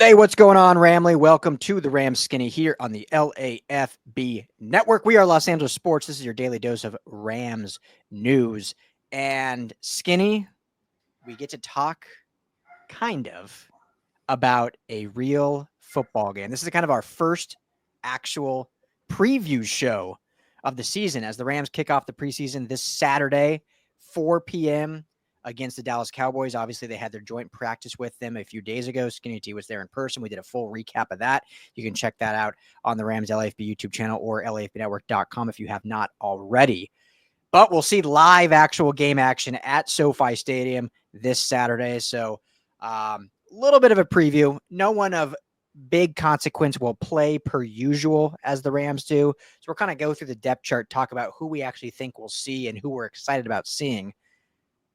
Hey, what's going on, Ramley? Welcome to the Rams Skinny here on the LAFB network. We are Los Angeles Sports. This is your daily dose of Rams news. And Skinny, we get to talk kind of about a real football game. This is kind of our first actual preview show of the season as the Rams kick off the preseason this Saturday, 4 p.m. against the Dallas Cowboys. Obviously, they had their joint practice with them a few days ago. Skinny T was there in person. We did a full recap of that. You can check that out on the Rams LAFB YouTube channel or LAFBnetwork.com if you have not already. But we'll see live actual game action at SoFi Stadium this Saturday. So a little bit of a preview. No one of big consequence will play per usual as the Rams do. So we'll kind of go through the depth chart, talk about who we actually think we'll see and who we're excited about seeing.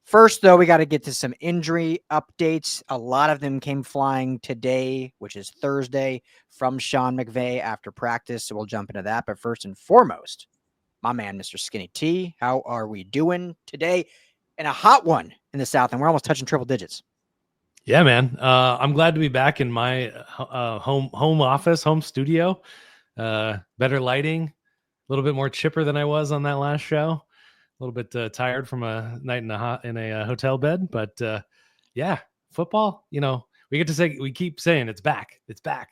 First, though, we got to get to some injury updates. A lot of them came flying today, which is Thursday, from Sean McVay after practice. So we'll jump into that. But first and foremost, my man, Mr. Skinny T, how are we doing today? And a hot one in the South, and we're almost touching triple digits. Yeah, man. I'm glad to be back in my home office, home studio. Better lighting, a little bit more chipper than I was on that last show. A little bit tired from a night in a hotel bed, but yeah, football. You know, we keep saying it's back. It's back.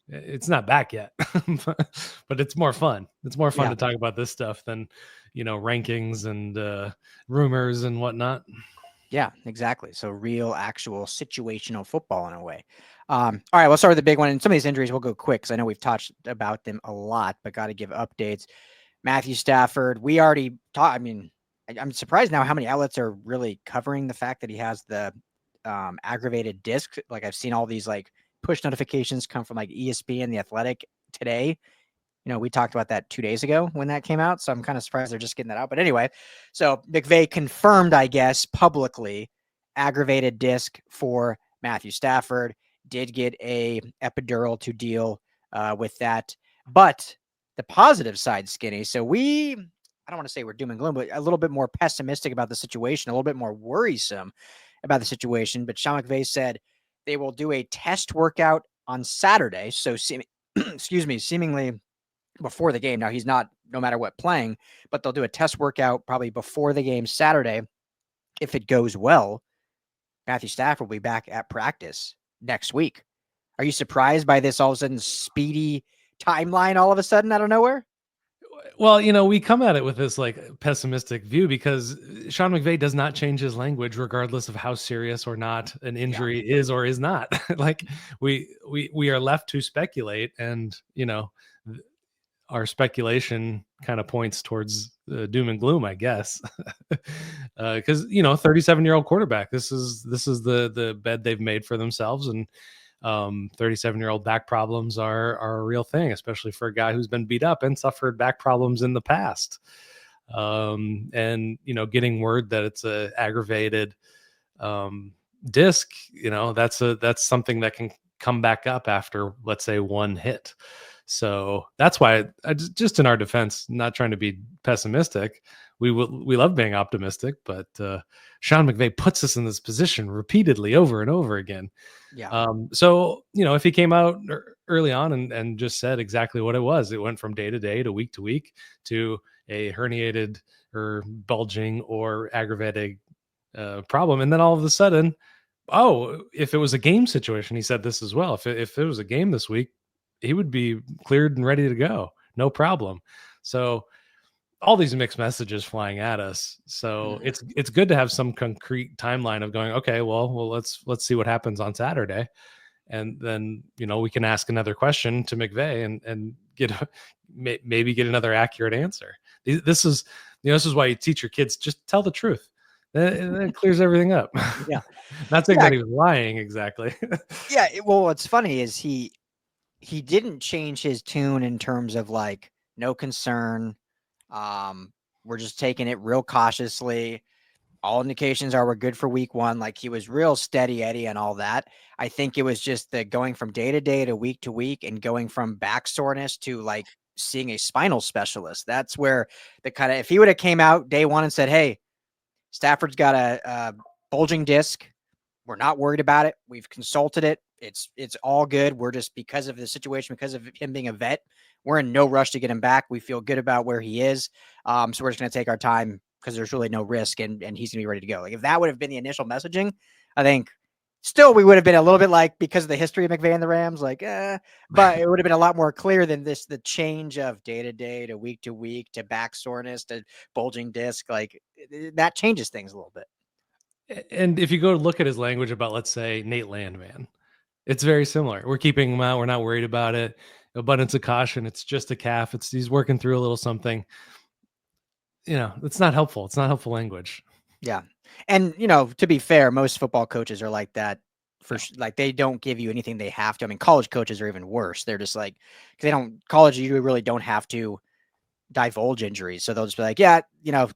It's not back yet, but it's more fun. It's more fun to talk about this stuff than, rankings and rumors and whatnot. Yeah, exactly. So real, actual situational football in a way. All right, we'll start with the big one. And some of these injuries we'll go quick because I know we've talked about them a lot, but got to give updates. Matthew Stafford, we already talked. I mean, I'm surprised now how many outlets are really covering the fact that he has the aggravated disc. Like I've seen all these like push notifications come from like ESPN, The Athletic today. You know, we talked about that 2 days ago when that came out. So I'm kind of surprised they're just getting that out. But anyway, so McVay confirmed, I guess, publicly aggravated disc for Matthew Stafford, did get a epidural to deal with that. But the positive side, Skinny. So I don't want to say we're doom and gloom, but a little bit more pessimistic about the situation, a little bit more worrisome about the situation. But Sean McVay said they will do a test workout on Saturday. So, seemingly before the game. Now, he's not, no matter what, playing, but they'll do a test workout probably before the game Saturday. If it goes well, Matthew Stafford will be back at practice next week. Are you surprised by this all of a sudden speedy timeline all of a sudden out of nowhere? Well, we come at it with this like pessimistic view because Sean McVay does not change his language regardless of how serious or not an injury is or is not. Like we are left to speculate, and our speculation kind of points towards doom and gloom, I guess, because 37-year-old quarterback. This is the bed they've made for themselves, and 37-year-old back problems are a real thing, especially for a guy who's been beat up and suffered back problems in the past. And getting word that it's a aggravated disc, that's something that can come back up after, let's say, one hit. So that's why I just in our defense, not trying to be pessimistic, we love being optimistic, but Sean McVay puts us in this position repeatedly over and over again. Yeah. So, if he came out early on and just said exactly what it was, it went from day to day to week to a herniated or bulging or aggravated problem. And then all of a sudden, if it was a game situation, he said this as well. If it was a game this week, he would be cleared and ready to go. No problem. So all these mixed messages flying at us. So it's good to have some concrete timeline of going, okay, well, let's see what happens on Saturday. And then, we can ask another question to McVay and maybe get another accurate answer. This is why you teach your kids, just tell the truth. That clears everything up. Yeah. Not saying that he was lying exactly. Yeah. Well, what's funny is he didn't change his tune in terms of like no concern. We're just taking it real cautiously. All indications are we're good for week one. Like he was real steady Eddie and all that. I think it was just the going from day to day to week and going from back soreness to like seeing a spinal specialist. That's where the kind of, if he would have came out day one and said, hey, Stafford's got a bulging disc. We're not worried about it. We've consulted it. It's all good. We're just, because of the situation, because of him being a vet, we're in no rush to get him back. We feel good about where he is. So we're just going to take our time because there's really no risk, and he's going to be ready to go. Like, if that would have been the initial messaging, I think still we would have been a little bit like, because of the history of McVay and the Rams, like, but it would have been a lot more clear than this, the change of day to day to week to back soreness to bulging disc. Like, that changes things a little bit. And if you go look at his language about, let's say, Nate Landman, it's very similar. We're keeping him out. We're not worried about it. Abundance of caution. It's just a calf. He's working through a little something. It's not helpful. It's not helpful language. Yeah. And, to be fair, most football coaches are like that like, they don't give you anything they have to. I mean, college coaches are even worse. They're just like, because college, you really don't have to divulge injuries. So they'll just be like, yeah,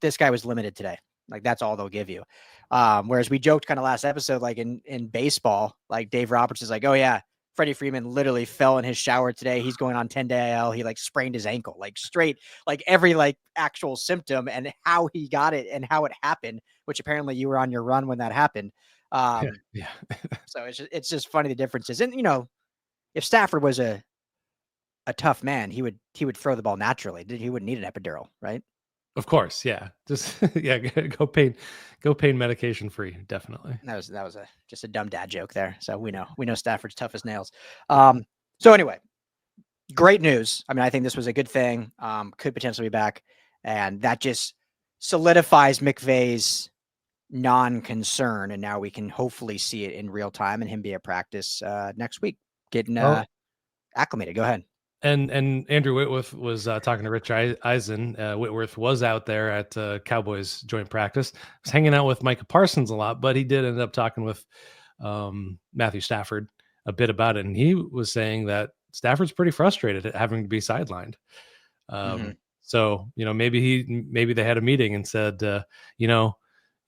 this guy was limited today. Like, that's all they'll give you. Whereas we joked kind of last episode, like in baseball, like Dave Roberts is like, oh yeah, Freddie Freeman literally fell in his shower today. He's going on 10-day IL. He like sprained his ankle, like straight, like every like actual symptom and how he got it and how it happened, which apparently you were on your run when that happened. Yeah. So it's just funny, the differences. And, if Stafford was a tough man, he would throw the ball naturally. He wouldn't need an epidural, right? Of course, yeah. Just go pain medication free, definitely. That was just a dumb dad joke there. So we know Stafford's tough as nails. So anyway, great news. I mean, I think this was a good thing. Could potentially be back, and that just solidifies McVay's non-concern, and now we can hopefully see it in real time and him be at practice next week, getting acclimated. Go ahead. And Andrew Whitworth was talking to Rich Eisen. Whitworth was out there at Cowboys joint practice. Was hanging out with Micah Parsons a lot, but he did end up talking with Matthew Stafford a bit about it, and he was saying that Stafford's pretty frustrated at having to be sidelined. So maybe they had a meeting and said,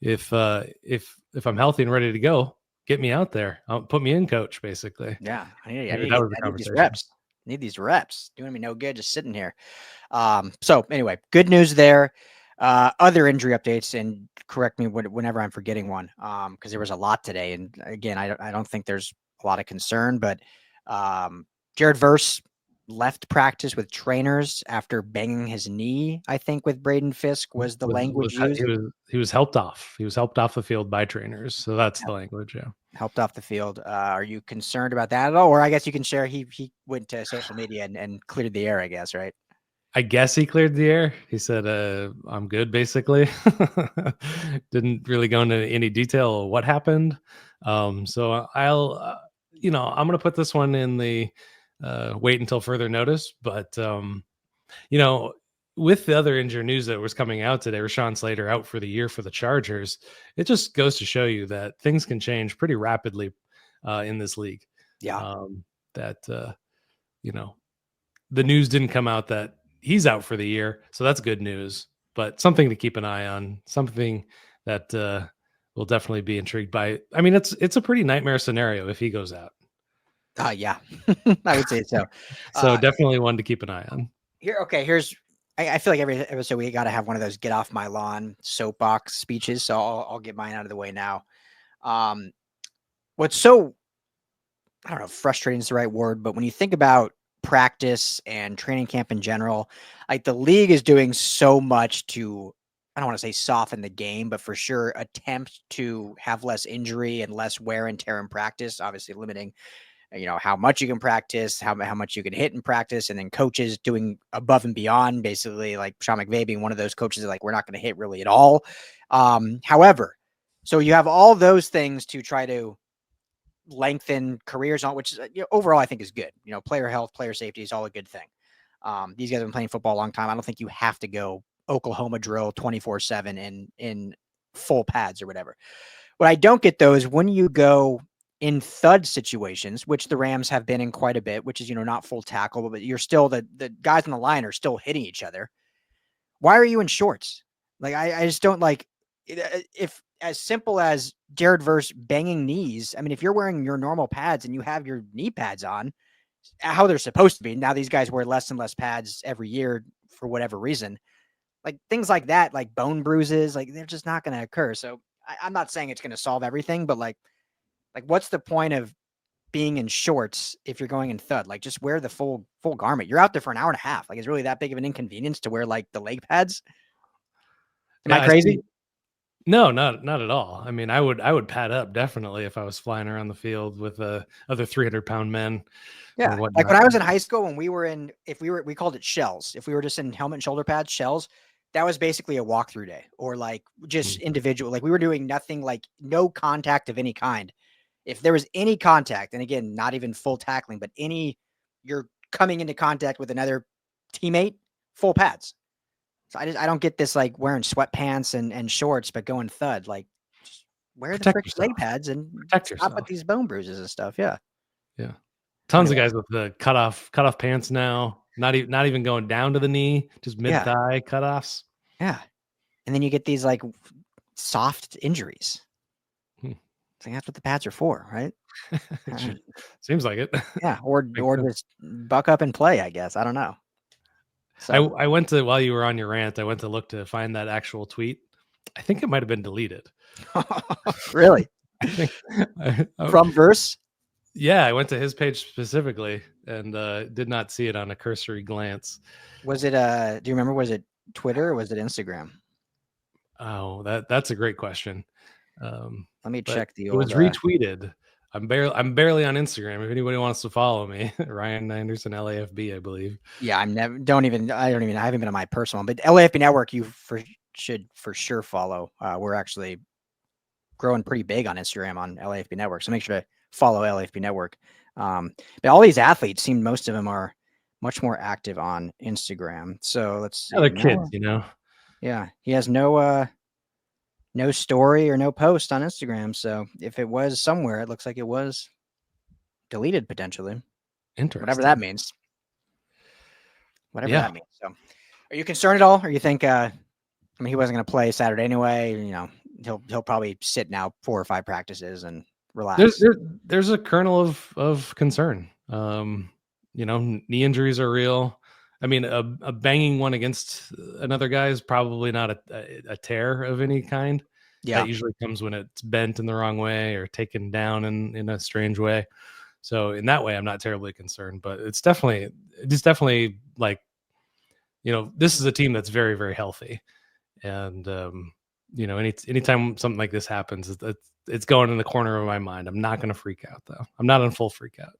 if I'm healthy and ready to go, get me out there. Put me in, coach. Basically, yeah. I need these reps. Need these reps. Doing me no good just sitting here. So anyway, good news there. Other injury updates, and correct me whenever I'm forgetting one, because there was a lot today. And again, I don't think there's a lot of concern, but Jared Verse left practice with trainers after banging his knee, I think, with Braden Fiske was the language used. He was helped off. He was helped off the field by trainers. So that's the language. Yeah. Helped off the field. Are you concerned about that at all? Or I guess you can share, he went to social media and cleared the air, I guess, right? I guess he cleared the air. He said, I'm good, basically. Didn't really go into any detail of what happened. So I'll, I'm going to put this one in the wait until further notice. But, with the other injury news that was coming out today, Rashawn Slater out for the year for the Chargers, it just goes to show you that things can change pretty rapidly in this league. Yeah. The news didn't come out that he's out for the year, so that's good news, but something to keep an eye on, something that we'll definitely be intrigued by. I mean, it's a pretty nightmare scenario if he goes out. Yeah, I would say so. So definitely one to keep an eye on. I feel like every episode we got to have one of those get off my lawn soapbox speeches. So I'll get mine out of the way now. What's so, I don't know, frustrating is the right word, but when you think about practice and training camp in general, like the league is doing so much to, I don't want to say soften the game, but for sure attempt to have less injury and less wear and tear in practice, obviously limiting how much you can practice, how much you can hit in practice, and then coaches doing above and beyond, basically like Sean McVay being one of those coaches that like, we're not going to hit really at all. However, so you have all those things to try to lengthen careers on, which overall I think is good. Player health, player safety is all a good thing. These guys have been playing football a long time. I don't think you have to go Oklahoma drill 24/7 in full pads or whatever. What I don't get though is when you go in thud situations, which the Rams have been in quite a bit, which is, not full tackle, but you're still the guys on the line are still hitting each other. Why are you in shorts? Like, I just don't like it. If as simple as Jared Verse banging knees, I mean, if you're wearing your normal pads and you have your knee pads on, how they're supposed to be. Now these guys wear less and less pads every year for whatever reason. Like things like that, like bone bruises, like they're just not going to occur. So I'm not saying it's going to solve everything, but like what's the point of being in shorts if you're going in thud. Like, just wear the full garment. You're out there for an hour and a half. Like, it's really that big of an inconvenience to wear like the leg pads? Am I Yeah, I crazy? see. No, not at all. I mean, I would pad up definitely if I was flying around the field with other 300-pound men or Yeah. Like whatnot. when I was in high school, when we were in, we called it shells. If we were just in helmet and shoulder pads, shells, that was basically a walkthrough day, or like just individual. Like we were doing nothing, like no contact of any kind. If there was any contact, and again, not even full tackling, but you're coming into contact with another teammate, full pads. So I don't get this like wearing sweatpants and shorts, but going thud. Like, just wear the Protect frick leg yourself. pads and Protect stop with yourself. these bone bruises and stuff. Yeah. Yeah. Tons of Anyway, guys with the cutoff pants now. Not even going down to the knee, just mid yeah, thigh cutoffs. yeah. And then you get these like soft injuries. Hmm. I think that's what the pads are for, right? Seems like it. Yeah, or Makes sense. just buck up and play. I guess I don't know. So I went to, while you were on your rant, I went to look to find that actual tweet. I think it might have been deleted. really, I think from Verse. yeah, I went to his page specifically and did not see it on a cursory glance. Was it do you remember, was it Twitter or was it Instagram? Oh, that's a great question. Let me But check the it was old retweeted. I'm barely on Instagram. If anybody wants to follow me, Ryan Anderson LAFB, I believe. yeah, I haven't been on my personal one, but LAFB Network you should for sure follow. We're actually growing pretty big on Instagram on LAFB Network, so make sure to follow LAFB Network. But all these athletes seem, most of them are much more active on Instagram. So let's see. Yeah, they're kids, you know. Yeah, he has no story or no post on Instagram. So if it was somewhere, it looks like it was deleted potentially. Interesting. Whatever that means. Whatever Yeah. that means. So, are you concerned at all, or you think? I mean, he wasn't going to play Saturday anyway. You know, he'll probably sit now 4 or 5 practices and relax. There's a kernel of concern. You know, knee injuries are real. I mean, a banging one against another guy is probably not a tear of any kind. Yeah, That usually comes when it's bent in the wrong way or taken down in a strange way. So in that way, I'm not terribly concerned, but it's definitely like, you know, this is a team that's very, very healthy. And, you know, anytime something like this happens, it's going in the corner of my mind. I'm not going to freak out though. I'm not in full freak out.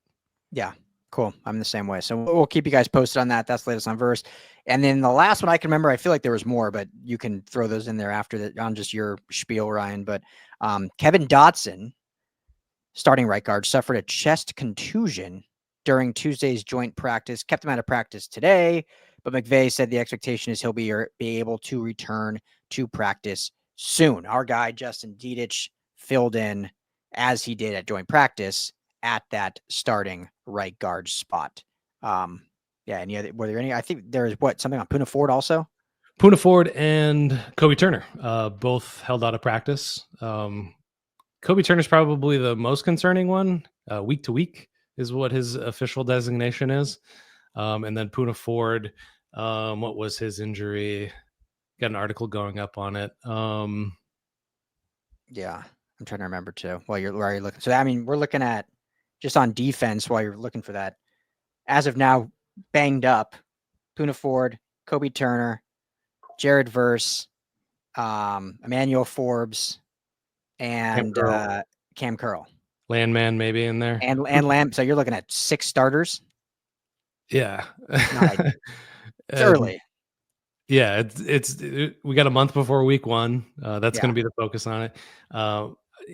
yeah, cool. I'm the same way. So we'll keep you guys posted on that. That's the latest on Verse. And then the last one I can remember, I feel like there was more, but you can throw those in there after that on just your spiel, Ryan. But Kevin Dotson, starting right guard, suffered a chest contusion during Tuesday's joint practice, kept him out of practice today. But McVay said the expectation is he'll be able to return to practice soon. Our guy, Justin Dedich, filled in as he did at joint practice at that starting right guard spot. Yeah, and were there any? I think there is something on Puka Ford also? Puka Ford and Kobe Turner both held out of practice. Kobe Turner's probably the most concerning one. Week to week is what his official designation is. And then Puka Ford, what was his injury? Got an article going up on it. Yeah, I'm trying to remember too. While you're looking, so I mean, we're looking at just on defense while you're looking for that. As of now, banged up, Puka Ford, Kobe Turner, Jared Verse, Emmanuel Forbes, and Cam Curl. Landman maybe in there. And Lamb. So you're looking at 6 starters. Yeah. It's early. Yeah, we got a month before week 1. That's going to be the focus on it.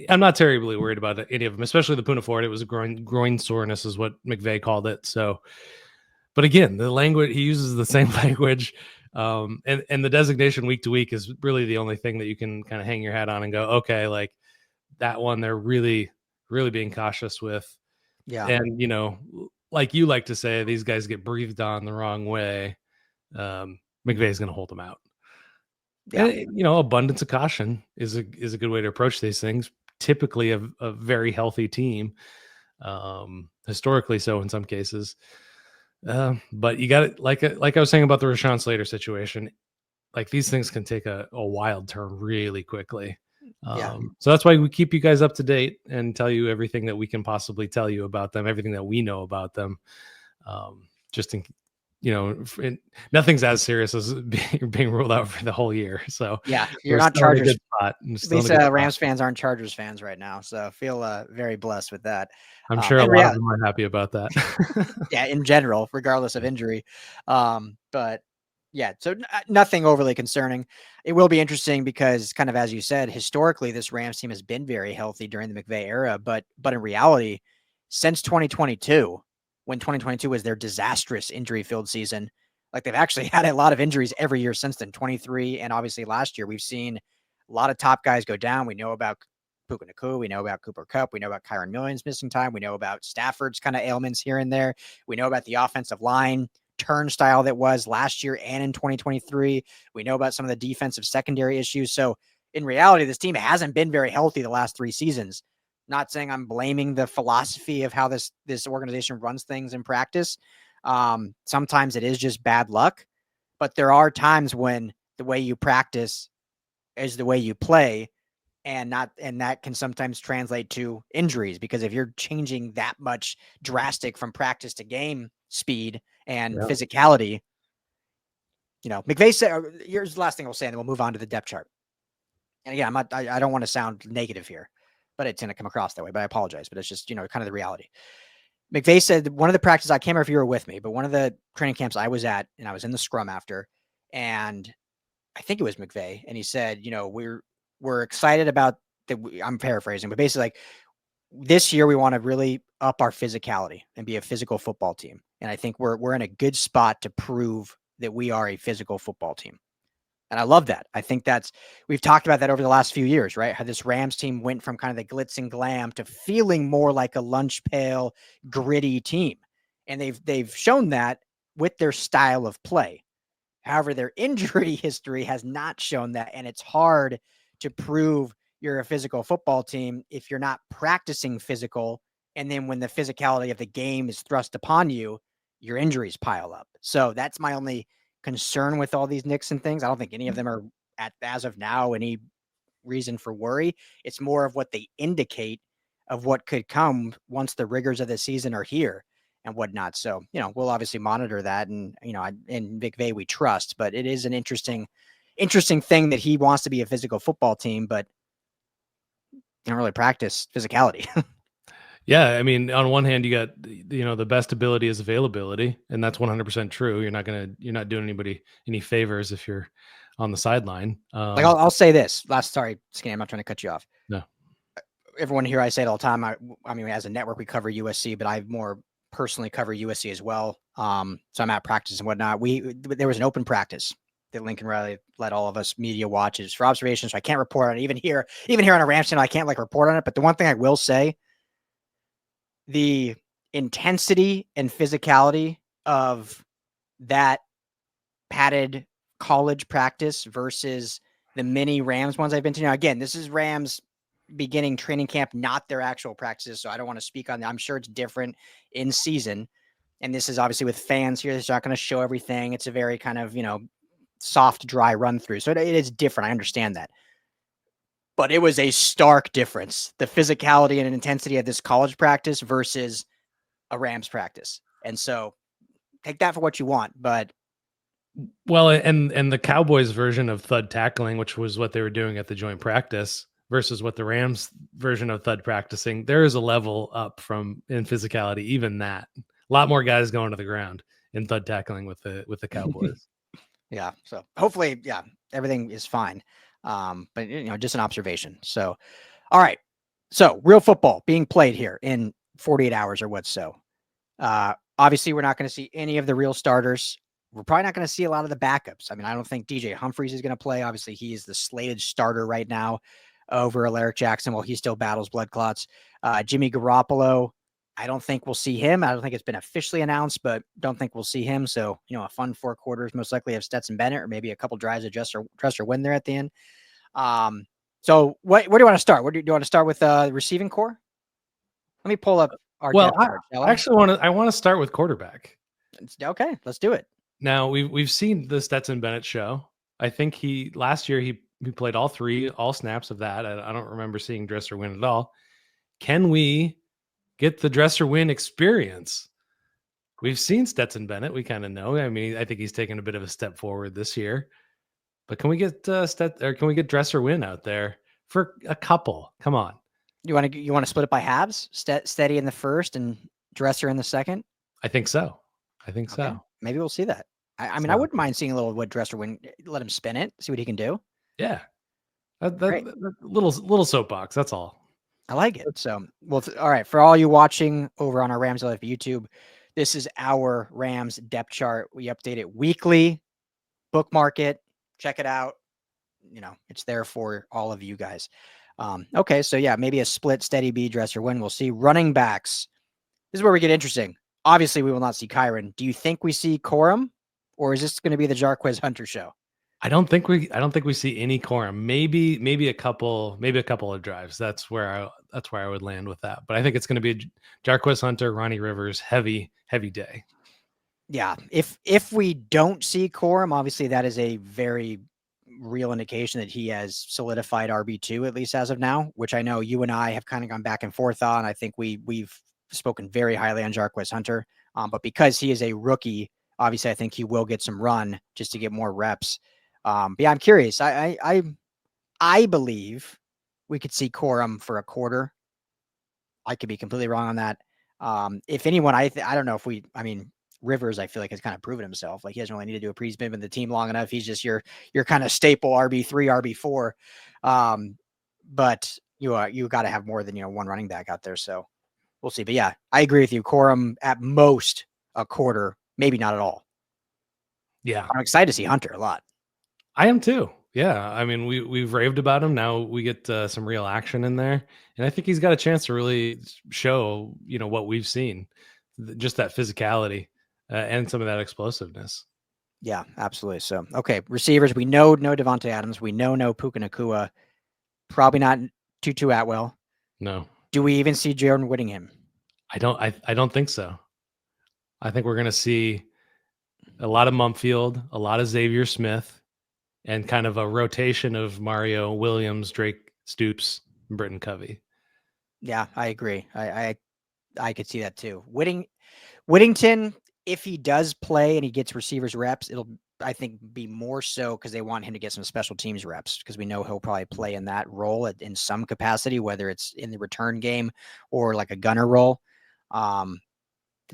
I'm not terribly worried about any of them, especially the Puka Ford. It was a groin soreness is what McVay called it. So, but again, the language, he uses the same language. And the designation week to week is really the only thing that you can kind of hang your hat on and go, okay, like that one, they're really, really being cautious with. Yeah. And, you know, like you like to say, these guys get breathed on the wrong way. McVay is going to hold them out. Yeah. And, you know, abundance of caution is a good way to approach these things. Typically a very healthy team, historically so in some cases. But you got it. Like I was saying about the Rashawn Slater situation, like these things can take a wild turn really quickly. So that's why we keep you guys up to date and tell you everything that we can possibly tell you about them, everything that we know about them. Just in, nothing's as serious as being ruled out for the whole year. So yeah, you're not Chargers. At least Rams fans aren't Chargers fans right now, so I feel very blessed with that. I'm sure a lot of them are happy about that. Yeah, in general, regardless of injury. But yeah, so nothing overly concerning. It will be interesting because, kind of as you said, historically this Rams team has been very healthy during the McVay era, but in reality, since 2022, when 2022 was their disastrous injury-filled season, like they've actually had a lot of injuries every year since then. 23 and obviously last year, we've seen a lot of top guys go down. We know about Puka Nacua. We know about Cooper Kupp. We know about Kyren Williams missing time. We know about Stafford's kind of ailments here and there. We know about the offensive line turnstile that was last year and in 2023. We know about some of the defensive secondary issues. So in reality, this team hasn't been very healthy the last 3 seasons. Not saying I'm blaming the philosophy of how this organization runs things in practice. Sometimes it is just bad luck, but there are times when the way you practice is the way you play, and that can sometimes translate to injuries, because if you're changing that much drastic from practice to game speed and physicality, McVay said, here's the last thing I'll say, and then we'll move on to the depth chart. And again, I don't want to sound negative here, but it's going to come across that way, but I apologize, but it's just, kind of the reality. McVay said one of the practices, I can't remember if you were with me, but one of the training camps I was at, and I was in the scrum after, and I think it was McVay, and he said, we're excited about I'm paraphrasing, but basically like this year we want to really up our physicality and be a physical football team. And I think we're in a good spot to prove that we are a physical football team. And I love that. I think we've talked about that over the last few years, right? How this Rams team went from kind of the glitz and glam to feeling more like a lunch pail, gritty team. And they've shown that with their style of play. However, their injury history has not shown that. And it's hard to prove you're a physical football team if you're not practicing physical. And then when the physicality of the game is thrust upon you, your injuries pile up. So that's my only concern with all these Nixon things. I don't think any of them are, as of now, any reason for worry. It's more of what they indicate of what could come once the rigors of the season are here and whatnot. So, we'll obviously monitor that, and, in McVay we trust, but it is an interesting thing that he wants to be a physical football team, but don't really practice physicality. Yeah, I mean, on one hand, you got the best ability is availability, and that's 100% true. You're not doing anybody any favors if you're on the sideline. Like I'll say this. Sorry, Skinny, I'm not trying to cut you off. No, everyone here, I say it all the time. I mean, as a network, we cover USC, but I more personally cover USC as well. So I'm at practice and whatnot. There was an open practice that Lincoln Riley let all of us media watches for observation. So I can't report on it. Even here on a Rams channel, I can't report on it. But the one thing I will say, the intensity and physicality of that padded college practice versus the mini Rams ones I've been to. Now, again, this is Rams beginning training camp, not their actual practices. So I don't want to speak on that. I'm sure it's different in season. And this is obviously with fans here. It's not going to show everything. It's a very kind of, soft, dry run through. So it is different. I understand that. But it was a stark difference, the physicality and intensity of this college practice versus a Rams practice. And so take that for what you want. But well, and the Cowboys version of thud tackling, which was what they were doing at the joint practice, versus what the Rams version of thud practicing, there is a level up in physicality. Even that, a lot more guys going to the ground in thud tackling with the Cowboys. Yeah. So hopefully, everything is fine. But just an observation. So, all right. So real football being played here in 48 hours or what? So, obviously we're not going to see any of the real starters. We're probably not going to see a lot of the backups. I mean, I don't think DJ Humphries is going to play. Obviously he is the slated starter right now over Alaric Jackson while he still battles blood clots. Jimmy Garoppolo, I don't think we'll see him. I don't think it's been officially announced, but don't think we'll see him. So, a fun 4 quarters, most likely of Stetson Bennett, or maybe a couple drives of Dresser win there at the end. So where do you want to start? Do you want to start with the receiving core? Let me pull up our depth chart. I want to start with quarterback. Okay, let's do it. Now we've seen the Stetson Bennett show. I think last year he played all snaps of that. I don't remember seeing Dresser win at all. Can we get the Dresser win experience? We've seen Stetson Bennett. We kind of know. I mean, I think he's taken a bit of a step forward this year. But can we get can we get Dresser win out there for a couple? Come on. You want to split it by halves? Steady in the first and Dresser in the second? I think so. So. Maybe we'll see that. I mean, I wouldn't mind seeing a little what Dresser win. Let him spin it, see what he can do. Yeah, that little soapbox. That's all. I like it. So, well, all right. For all you watching over on our Rams LAFB YouTube, this is our Rams depth chart. We update it weekly. Bookmark it. Check it out. It's there for all of you guys. Okay, so yeah, maybe a split steady B Dresser win. We'll see. Running backs. This is where we get interesting. Obviously, we will not see Kyren. Do you think we see Corum, or is this going to be the Jarquez Hunter show? I don't think we see any Corum. Maybe a couple of drives. That's where I would land with that. But I think it's going to be Jarquez Hunter, Ronnie Rivers, heavy day. Yeah, if we don't see Corum, obviously that is a very real indication that he has solidified RB2, at least as of now, which I know you and I have kind of gone back and forth on. I think we've spoken very highly on Jarquez Hunter, but because he is a rookie, obviously I think he will get some run just to get more reps. But yeah, I'm curious. I believe we could see Corum for a quarter. I could be completely wrong on that. If anyone, I don't know if Rivers, I feel like has kind of proven himself. Like he doesn't really need to do a he's been with the team long enough. He's just your kind of staple RB3, RB4. But you got to have more than, one running back out there. So we'll see. But yeah, I agree with you. Corum at most a quarter, maybe not at all. Yeah. I'm excited to see Hunter a lot. I am too. Yeah. I mean, we've raved about him. Now we get some real action in there. And I think he's got a chance to really show, what we've seen, just that physicality and some of that explosiveness. Yeah, absolutely. So, okay. Receivers, we know no Davante Adams. We know no Puka Nacua. Probably not Tutu Atwell. No. Do we even see Jordan Whittingham? I don't think so. I think we're going to see a lot of Mumfield, a lot of Xavier Smith, and kind of a rotation of Mario Williams, Drake Stoops, and Britton Covey. Yeah, I agree. I could see that too. Whittington, if he does play and he gets receivers reps, it'll, I think, be more so because they want him to get some special teams reps because we know he'll probably play in that role in some capacity, whether it's in the return game or like a gunner role.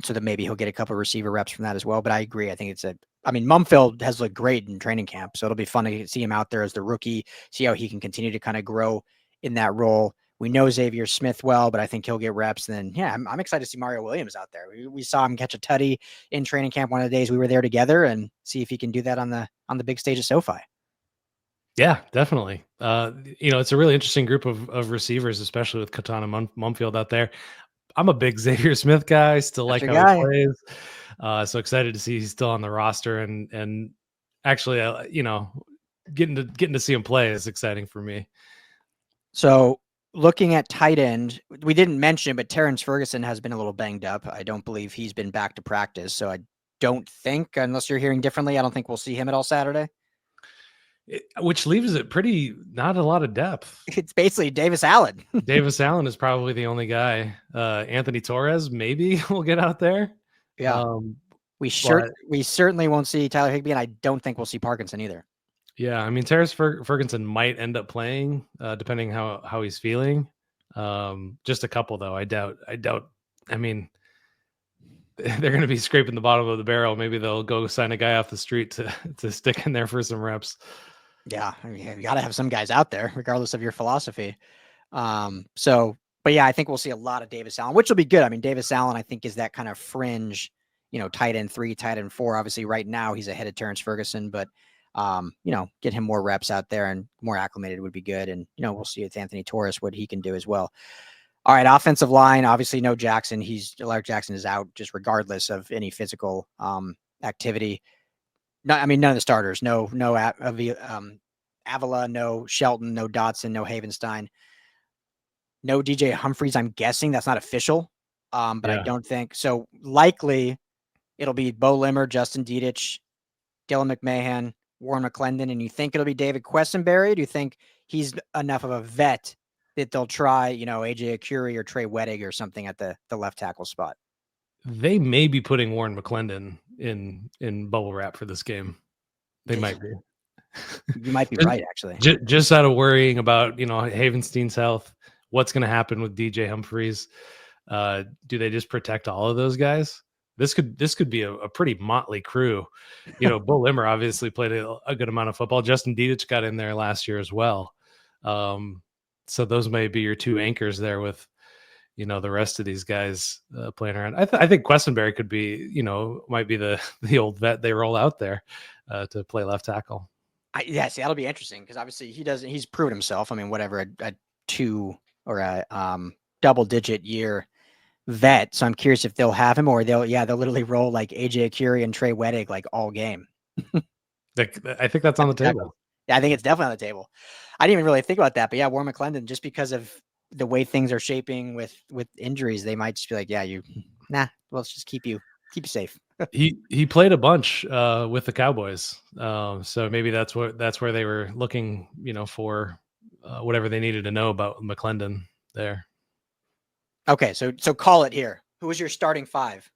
So that maybe he'll get a couple of receiver reps from that as well. But I agree. I think Mumfield has looked great in training camp. So it'll be fun to see him out there as the rookie, see how he can continue to kind of grow in that role. We know Xavier Smith well, but I think he'll get reps. And then, yeah, I'm excited to see Mario Williams out there. We saw him catch a tutty in training camp one of the days we were there together, and see if he can do that on the big stage of SoFi. Yeah, definitely. It's a really interesting group of receivers, especially with Katana Mumfield out there. I'm a big Xavier Smith guy. Still like how he plays. So excited to see he's still on the roster and actually, getting to see him play is exciting for me. So looking at tight end, we didn't mention, but Terrence Ferguson has been a little banged up. I don't believe he's been back to practice. So I don't think, unless you're hearing differently, I don't think we'll see him at all Saturday. Which leaves it not a lot of depth. It's basically Davis Allen. Davis Allen is probably the only guy. Anthony Torres maybe will get out there. Yeah. We certainly won't see Tyler Higbee, and I don't think we'll see Parkinson either. Yeah, I mean, Terrence Ferguson might end up playing, depending how he's feeling. Just a couple though. I doubt. I mean, they're going to be scraping the bottom of the barrel. Maybe they'll go sign a guy off the street to stick in there for some reps. Yeah, I mean, you got to have some guys out there, regardless of your philosophy. But yeah, I think we'll see a lot of Davis Allen, which will be good. I mean, Davis Allen, I think, is that kind of fringe, tight end 3, tight end 4. Obviously, right now he's ahead of Terrence Ferguson, but get him more reps out there and more acclimated would be good. And we'll see with Anthony Torres what he can do as well. All right, offensive line, obviously no Jackson. Larry Jackson is out just regardless of any physical activity. None of the starters. No Avila, no Shelton, no Dotson, no Havenstein, no DJ Humphries. I'm guessing that's not official, but I don't think so. Likely, it'll be Bo Limmer, Justin Dedich, Dylan McMahon, Warren McClendon, and you think it'll be David Quessenberry? Do you think he's enough of a vet that they'll try, AJ Akuri or Trey Wettig or something at the left tackle spot? They may be putting Warren McClendon in bubble wrap for this game. They might be. You might be right, actually. Just out of worrying about, Havenstein's health, what's going to happen with DJ Humphries. Do they just protect all of those guys? This could be a pretty motley crew. Bull Limmer obviously played a good amount of football. Justin Dedich got in there last year as well. So those may be your two anchors there with, the rest of these guys playing around. I think Quessenberry could be, might be the old vet they roll out there to play left tackle. See, that'll be interesting because obviously he's proven himself. I mean, whatever, a 2 or a double-digit year vet. So I'm curious if they'll have him or they'll literally roll like AJ Akuri and Trey Wettig like all game. I think that's on the table. Yeah, I think it's definitely on the table. I didn't even really think about that, but yeah, Warren McClendon, just because of the way things are shaping with injuries, they might just be like, let's just keep you safe. He played a bunch with the Cowboys, so maybe that's where they were looking, for whatever they needed to know about McClendon there. Okay, so call it here. Who was your starting 5?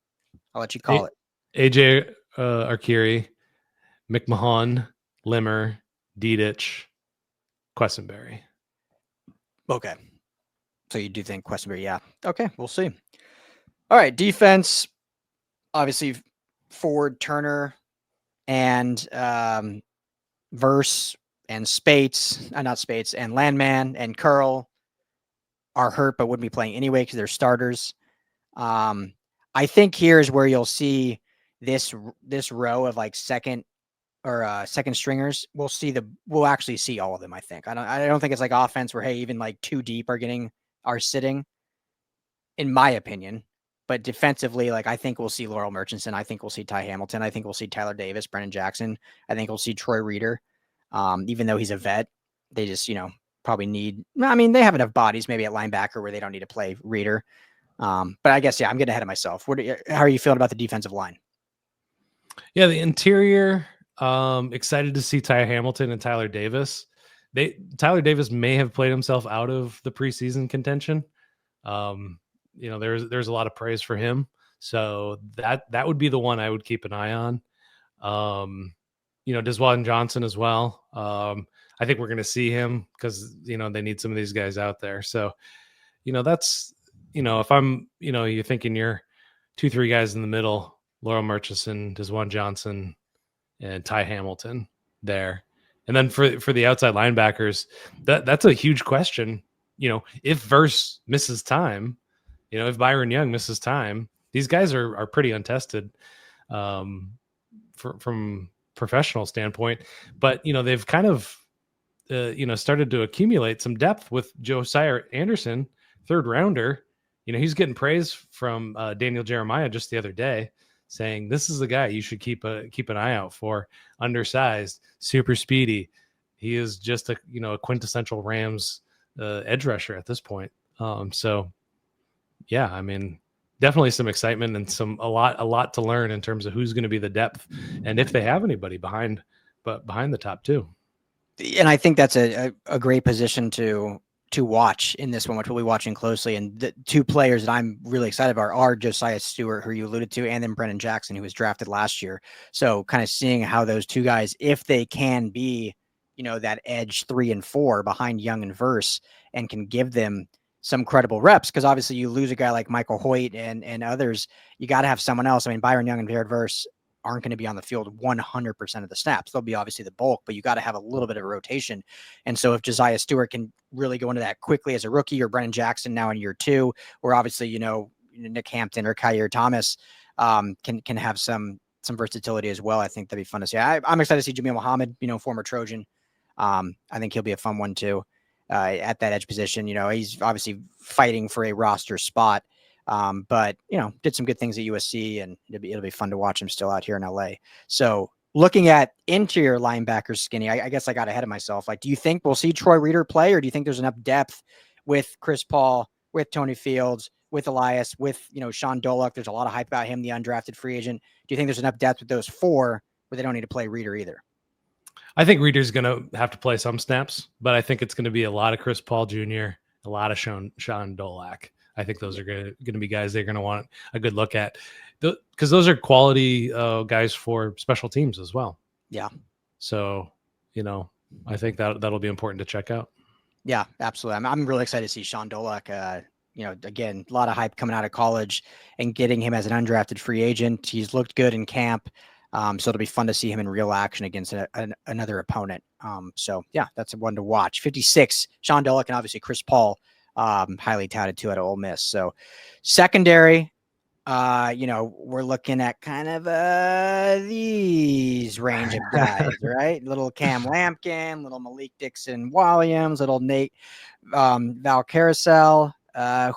I'll let you call it. AJ Akuri, McMahon, Limmer, Dedich, Quessenberry. Okay. So you do think Quessenberry, yeah. Okay, we'll see. All right, defense, obviously Ford, Turner, and Verse and Spates, not Spates, and Landman and Curl are hurt but wouldn't be playing anyway because they're starters. I think here's where you'll see this row of like second stringers. We'll actually see all of them. I think. I don't think it's like offense where, hey, even like 2 deep are sitting, in my opinion. But defensively, like I think we'll see Laurel Murchison. I think we'll see Ty Hamilton. I think we'll see Tyler Davis, Brennan Jackson. I think we'll see Troy Reeder. Even though he's a vet, they just, probably need, they have enough bodies maybe at linebacker where they don't need to play Reeder. But I guess, I'm getting ahead of myself. How are you feeling about the defensive line? Yeah, the interior, excited to see Ty Hamilton and Tyler Davis. Tyler Davis may have played himself out of the preseason contention. There's a lot of praise for him. So that would be the one I would keep an eye on. Desjuan Johnson as well. I think we're going to see him because, they need some of these guys out there. So, that's, if I'm, you're thinking you're 2-3 guys in the middle, Laurel Murchison, Desjuan Johnson, and Ty Hamilton there. And then for the outside linebackers, that's a huge question. If Verse misses time, if Byron Young misses time, these guys are pretty untested from professional standpoint. But, they've kind of, started to accumulate some depth with Josiah Anderson, 3rd rounder. He's getting praise from Daniel Jeremiah just the other day, saying this is the guy you should keep an eye out for. Undersized, super speedy. He is just a quintessential Rams edge rusher at this point. So yeah, definitely some excitement and a lot to learn in terms of who's going to be the depth and if they have anybody behind the top 2. And I think that's a great position to watch in this one, which we'll be watching closely. And the 2 players that I'm really excited about are Josiah Stewart, who you alluded to, and then Brennan Jackson, who was drafted last year. So kind of seeing how those 2 guys, if they can be, that edge 3 and 4 behind Young and Verse and can give them some credible reps. Because obviously you lose a guy like Michael Hoyt and others, you got to have someone else. Byron Young and Jared Verse aren't going to be on the field 100% of the snaps. They'll be obviously the bulk, but you got to have a little bit of a rotation. And so if Josiah Stewart can really go into that quickly as a rookie, or Brennan Jackson now in year 2, or obviously, Nick Hampton or Kyer Thomas can have some versatility as well. I think that'd be fun to see. I'm excited to see Jameel Muhammad, former Trojan. I think he'll be a fun one too at that edge position. He's obviously fighting for a roster spot. But did some good things at USC, and it'll be fun to watch him still out here in LA. So looking at interior linebackers, Skinny, I guess I got ahead of myself. Like, do you think we'll see Troy Reeder play, or do you think there's enough depth with Chris Paul, with Tony Fields, with Elias, with Sean Doluck? There's a lot of hype about him, the undrafted free agent. Do you think there's enough depth with those 4 where they don't need to play Reeder either? I think Reader's going to have to play some snaps, but I think it's going to be a lot of Chris Paul Jr., a lot of Sean Dolak. I think those are going to be guys they're going to want a good look at, because those are quality guys for special teams as well. Yeah. So, I think that'll be important to check out. Yeah, absolutely. I'm really excited to see Sean Dolak. Again, a lot of hype coming out of college and getting him as an undrafted free agent. He's looked good in camp. So it'll be fun to see him in real action against another opponent. So yeah, that's one to watch. 56, Sean Dolak, and obviously Chris Paul, highly touted too at Ole Miss. So secondary, we're looking at kind of these range of guys, right? Little Cam Lampkin, little Malik Dixon Williams, little Nate Val Carousel.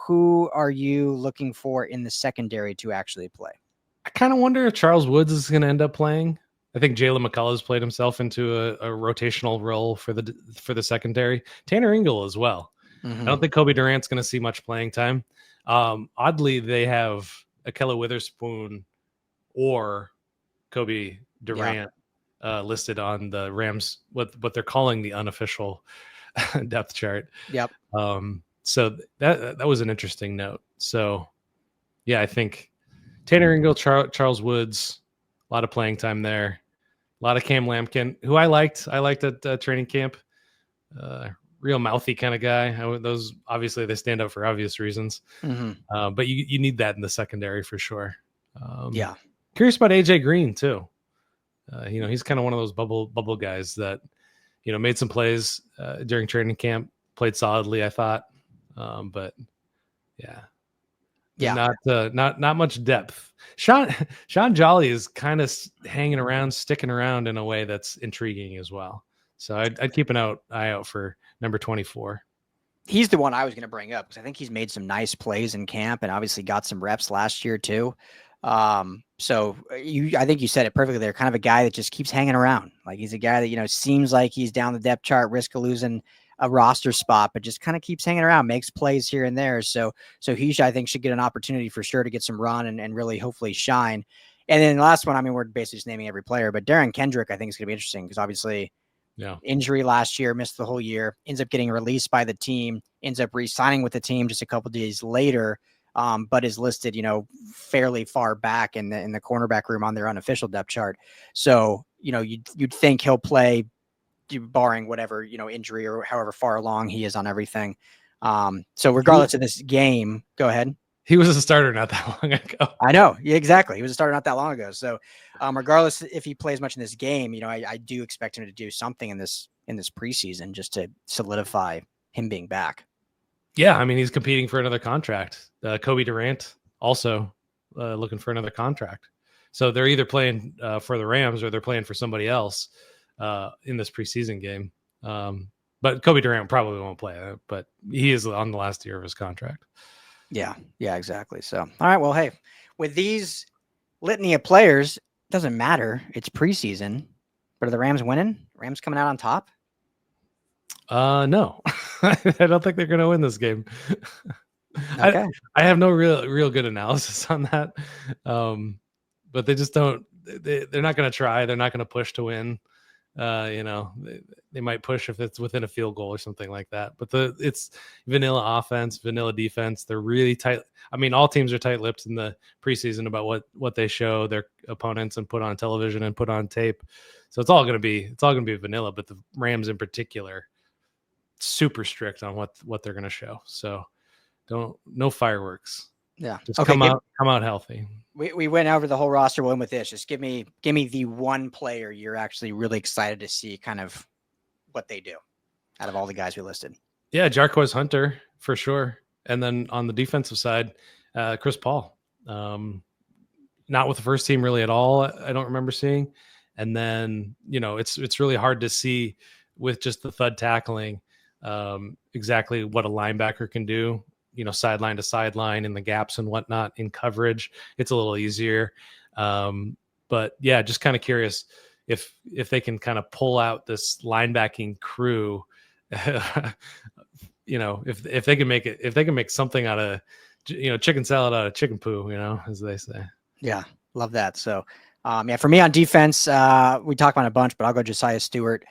Who are you looking for in the secondary to actually play? I kind of wonder if Charles Woods is going to end up playing. I think Jalen McCullough's played himself into a rotational role for the secondary. Tanner Ingle as well. Mm-hmm. I don't think Kobe Durant's going to see much playing time. Oddly, they have Akella Witherspoon or Kobe Durant listed on the Rams, what they're calling the unofficial depth chart. Yep. So that was an interesting note. So yeah, I think Tanner Ingle, Charles Woods, a lot of playing time there. A lot of Cam Lampkin, who I liked at training camp. Real mouthy kind of guy. Those obviously they stand out for obvious reasons. Mm-hmm. But you need that in the secondary for sure. Yeah. Curious about AJ Green too. He's kind of one of those bubble guys that, made some plays during training camp, played solidly, I thought. But yeah. Not much depth. Sean Jolly is kind of hanging around, sticking around in a way that's intriguing as well. So I'd keep an eye out for number 24. He's the one I was going to bring up because I think he's made some nice plays in camp and obviously got some reps last year too. So I think you said it perfectly there. Kind of a guy that just keeps hanging around. Like he's a guy that, seems like he's down the depth chart, risk of losing a roster spot, but just kind of keeps hanging around, makes plays here and there. So he, I think, should get an opportunity for sure to get some run and really hopefully shine. And then the last one, we're basically just naming every player, but Darren Kendrick, I think is going to be interesting because obviously injury last year, missed the whole year, ends up getting released by the team, ends up re-signing with the team just a couple days later, but is listed, fairly far back in the cornerback room on their unofficial depth chart. So, you'd think he'll play, barring whatever, injury or however far along he is on everything. So regardless of this game, go ahead. He was a starter not that long ago. I know. Yeah, exactly. He was a starter not that long ago. So regardless if he plays much in this game, I do expect him to do something in this preseason just to solidify him being back. Yeah. He's competing for another contract. Kobe Durant also looking for another contract. So they're either playing for the Rams or they're playing for somebody else in this preseason game. But Kobe Durant probably won't play, but he is on the last year of his contract. Yeah, exactly. So, all right. Well, hey, with these litany of players, it doesn't matter. It's preseason, but are the Rams winning? Rams coming out on top? No, I don't think they're going to win this game. Okay. I have no real good analysis on that. But they just don't, they're not going to try. They're not going to push to win. They might push if it's within a field goal or something like that, but it's vanilla offense, vanilla defense. They're really tight. All teams are tight-lipped in the preseason about what they show their opponents and put on television and put on tape. So it's all going to be vanilla, but the Rams in particular, super strict on what they're going to show. So no fireworks. Yeah. Just come out healthy. We went over the whole roster. We'll end with this. Just give me the one player you're actually really excited to see kind of what they do out of all the guys we listed. Yeah, Jarquez Hunter for sure. And then on the defensive side, Chris Paul. Not with the first team really at all, I don't remember seeing. And then, it's really hard to see with just the thud tackling exactly what a linebacker can do. Sideline to sideline in the gaps and whatnot in coverage. It's a little easier. But yeah, just kind of curious if they can kind of pull out this linebacking crew, if they can make something out of, chicken salad out of chicken poo, as they say. Yeah. Love that. So Yeah, for me on defense, we talk about a bunch, but I'll go Josiah Stewart.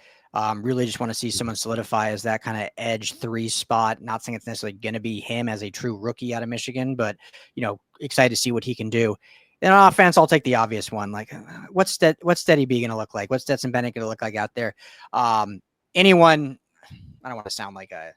Really just want to see someone solidify as that kind of edge 3 spot. Not saying it's necessarily going to be him as a true rookie out of Michigan, but, excited to see what he can do. Then on offense, I'll take the obvious one. Like, what's Steady B going to look like? What's Stetson Bennett going to look like out there? Anyone, I don't want to sound like a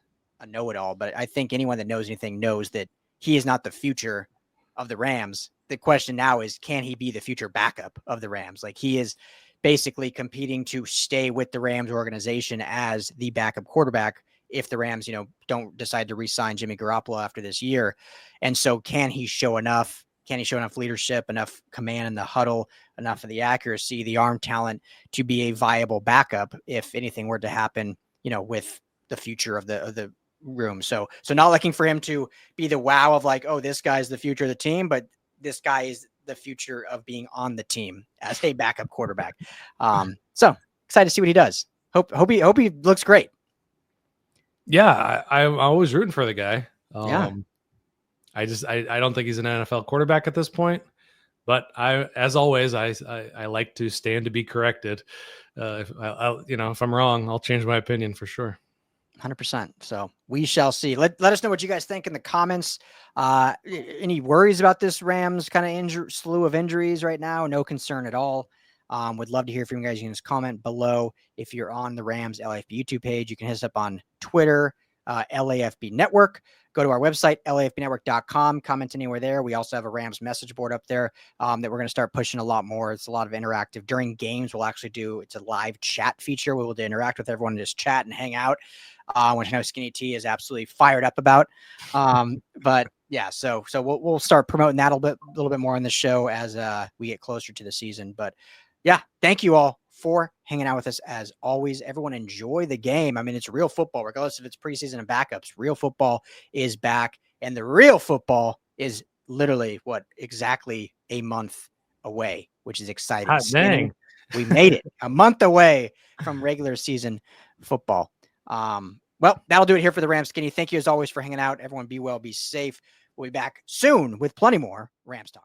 know-it-all, but I think anyone that knows anything knows that he is not the future of the Rams. The question now is, can he be the future backup of the Rams? Like, he is basically competing to stay with the Rams organization as the backup quarterback if the Rams, don't decide to re-sign Jimmy Garoppolo after this year. And so can he show enough? Can he show enough leadership, enough command in the huddle, enough of the accuracy, the arm talent to be a viable backup if anything were to happen, with the future of the room. So not looking for him to be the wow of like, oh, this guy's the future of the team, but this guy is the future of being on the team as a backup quarterback. So excited to see what he does. Hope he looks great. Yeah, I'm always rooting for the guy. Yeah. I don't think he's an NFL quarterback at this point, but as always, I like to stand to be corrected. If I'm wrong, I'll change my opinion for sure. 100%. So we shall see. Let us know what you guys think in the comments. Any worries about this Rams kind of slew of injuries right now? No concern at all. Would love to hear from you guys. You can just comment below. If you're on the Rams LAFB YouTube page, you can hit us up on Twitter, LAFB Network. Go to our website, LAFBnetwork.com. Comment anywhere there. We also have a Rams message board up there that we're going to start pushing a lot more. It's a lot of interactive. During games, we'll actually it's a live chat feature. We will interact with everyone and just chat and hang out, which I know Skinny T is absolutely fired up about. But yeah, so we'll start promoting that a little bit more on the show as we get closer to the season. But yeah, thank you all for hanging out with us as always. Everyone enjoy the game. I mean, it's real football, regardless if it's preseason and backups. Real football is back, and the real football is literally exactly a month away, which is exciting. Dang. We made it a month away from regular season football. Well, that'll do it here for the Rams. Skinny, thank you as always for hanging out. Everyone be well, be safe. We'll be back soon with plenty more Rams talk.